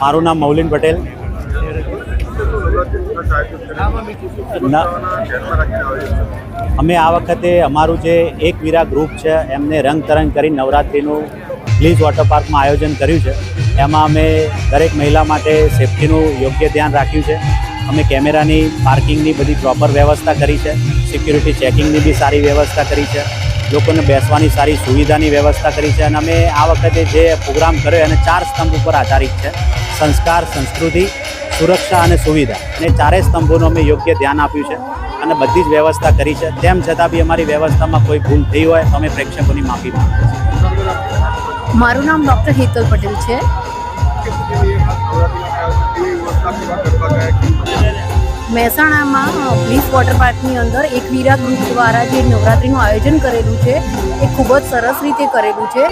મારું નામ મૌલિન પટેલ. અમે આ વખતે અમારું જે એક વીરા ગ્રુપ છે એમને રંગ તરંગ કરી નવરાત્રિનું પ્લીઝ વોટર પાર્કમાં આયોજન કર્યું છે. એમાં અમે દરેક મહિલા માટે સેફ્ટીનું યોગ્ય ધ્યાન રાખ્યું છે. અમે કેમેરાની પાર્કિંગની બધી પ્રોપર વ્યવસ્થા કરી છે. સિક્યુરિટી ચેકિંગની બી સારી વ્યવસ્થા કરી છે. લોકોને બેસવાની સારી સુવિધાની વ્યવસ્થા કરી છે. અને અમે આ વખતે જે પ્રોગ્રામ કર્યો એને 4 સ્તંભ ઉપર આધારિત છે: સંસ્કાર, સંસ્કૃતિ, સુરક્ષા અને સુવિધા. અને 4 સ્તંભોનું અમે યોગ્ય ધ્યાન આપ્યું છે અને બધી જ વ્યવસ્થા કરી છે. તેમ છતાં બી અમારી વ્યવસ્થામાં કોઈ ભૂલ થઈ હોય તો અમે પ્રેક્ષકોની માફી માંગીએ છીએ. મારું નામ ડૉક્ટર હેતલ પટેલ છે. મહેસાણામાં પ્લીઝ વોટર પાર્કની અંદર એક વીરા ગ્રુપ દ્વારા જે નવરાત્રિનું આયોજન કરેલું છે એ ખૂબ જ સરસ રીતે કરેલું છે.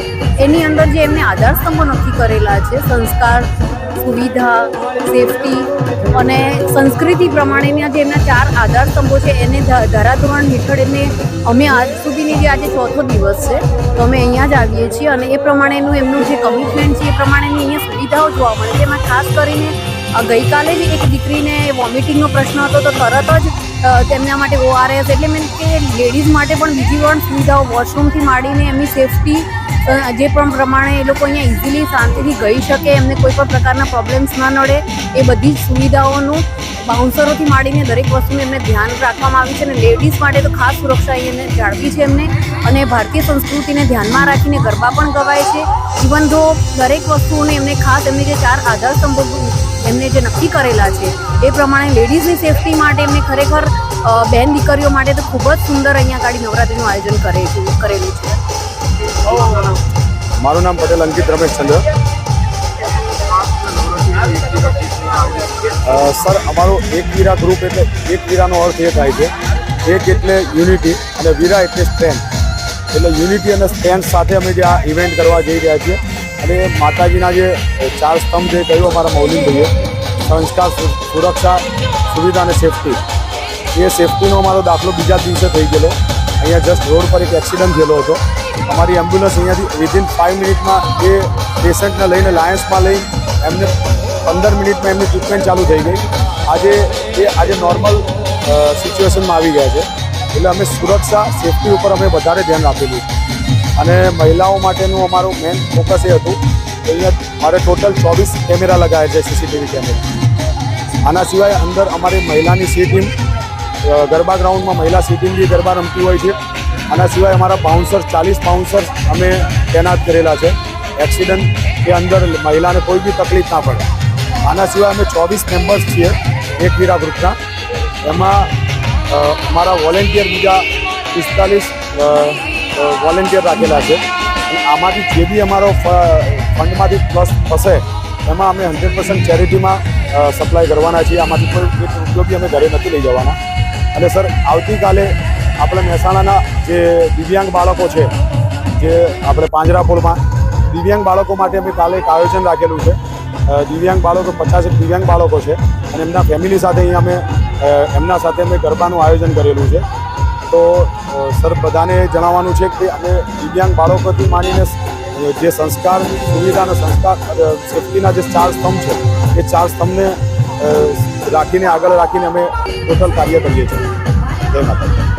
એની અંદર જે એમને આધારસ્તંભો નક્કી કરેલા છે, સંસ્કાર, સુવિધા, સેફટી અને સંસ્કૃતિ પ્રમાણેના જે એમના 4 આધારસ્તંભો છે એને ધારાધોરણ હેઠળ એમને અમે આજ સુધીની જે આજે 4થો દિવસ છે તો અમે અહીંયા જ આવીએ છીએ અને એ પ્રમાણેનું એમનું જે કમિટમેન્ટ છે એ પ્રમાણેની અહીંયા સુવિધાઓ જોવા મળે છે. એમાં ખાસ કરીને ગઈકાલે જ એક દીકરીને વોમિટિંગનો પ્રશ્ન હતો તો તરત જ તેમના માટે ORS એટલે મીન્સ કે લેડીઝ માટે પણ બીજી પણ સુવિધાઓ વોશરૂમથી માંડીને એમની સેફટી જે પણ પ્રમાણે એ લોકો અહીંયા ઇઝીલી શાંતિથી ગઈ શકે, એમને કોઈ પણ પ્રકારના પ્રોબ્લેમ્સ ના નડે એ બધી જ સુવિધાઓનું બાઉન્સરોથી માંડીને દરેક વસ્તુનું એમને ધ્યાન રાખવામાં આવ્યું છે. અને લેડીઝ માટે તો ખાસ સુરક્ષા એને જાળવી છે એમને. અને ભારતીય સંસ્કૃતિને ધ્યાનમાં રાખીને ગરબા પણ ગવાય છે. ઇવન ધો દરેક વસ્તુઓને એમને ખાસ એમની જે 4 આધારસ્તંભો એમને જે નક્કી કરેલા છે એ પ્રમાણે લેડીઝની સેફટી માટે એમને ખરેખર બેન દીકરીઓ માટે તો ખૂબ જ સુંદર અહીંયા આગળ નવરાત્રિનું આયોજન કરેલું છે. મારું નામ પટેલ અંકિત રમેશ ચંદ્ર. સર, અમારું એક વીરા ગ્રુપ એટલે એક વીરાનો અર્થ એ થાય છે, એક એટલે યુનિટી અને વીરા એટલે સ્ટ્રેન્થ. એટલે યુનિટી અને સ્ટ્રેન્થ સાથે અમે જે આ ઇવેન્ટ કરવા જઈ રહ્યા છીએ. અને માતાજીના જે 4 સ્તંભ જે કહ્યું અમારા મૌલિનભાઈએ, સંસ્કાર, સુરક્ષા, સુવિધા અને સેફટી, એ સેફટીનો અમારો દાખલો બીજા દિવસે થઈ ગયેલો. અહીંયા જસ્ટ રોડ પર એક એક્સિડન્ટ થયેલો હતો. અમારી એમ્બ્યુલન્સ અહીંયાથી વિધિન 5 મિનિટમાં એ પેશન્ટને લઈને લાયન્સમાં લઈ એમને 15 મિનિટમાં એમની ટ્રીટમેન્ટ ચાલુ થઈ ગઈ. આજે નોર્મલ સિચ્યુએશનમાં આવી ગયા છે. એટલે અમે સુરક્ષા, સેફટી ઉપર અમે વધારે ધ્યાન આપેલું. અને મહિલાઓ માટેનું અમારું મેઇન ફોકસ એ હતું કે અહીંયા મારે ટોટલ 24 કેમેરા લગાવ્યા છે, CCTV કેમેરા. આના સિવાય અંદર અમારી મહિલાની સી ટીમ, ગરબા ગ્રાઉન્ડમાં મહિલા સી ટીમ બી ગરબા રમતી હોય છે. આના સિવાય અમારા બાઉન્સર્સ 40 બાઉન્સર્સ અમે તૈનાત કરેલા છે. એક્સિડન્ટ કે અંદર મહિલાને કોઈ બી તકલીફ ના પડે. આના સિવાય અમે 24 મેમ્બર્સ છીએ એક વીરા ગ્રુપના. એમાં અમારા વોલેન્ટિયર બીજા 45 વોલેન્ટિયર રાખેલા છે. અને આમાંથી જે બી અમારો ફંડમાંથી પ્લસ થશે એમાં અમે 100% ચેરિટીમાં સપ્લાય કરવાના છીએ. આમાંથી કોઈ એક રૂપિયો બી અમે ઘરે નથી લઈ જવાના. અને સર, આવતીકાલે આપણે મહેસાણાના જે દિવ્યાંગ બાળકો છે, જે આપણે પાંજરાપોળમાં દિવ્યાંગ બાળકો માટે અમે કાલે એક આયોજન રાખેલું છે. દિવ્યાંગ બાળકો 50 દિવ્યાંગ બાળકો છે અને એમના ફેમિલી સાથે અહીંયા અમે એમના સાથે અમે ગરબાનું આયોજન કરેલું છે. તો સર, બધાને જણાવવાનું છે કે અમે દિવ્યાંગ બાળકોથી માંડીને જે સંસ્કાર, સુવિધા અને સંસ્કાર સેફ્ટીના જે 4 સ્તંભ છે એ 4 સ્તંભને આગળ રાખીને અમે ટોટલ કાર્ય કરીએ છીએ. જય માતા.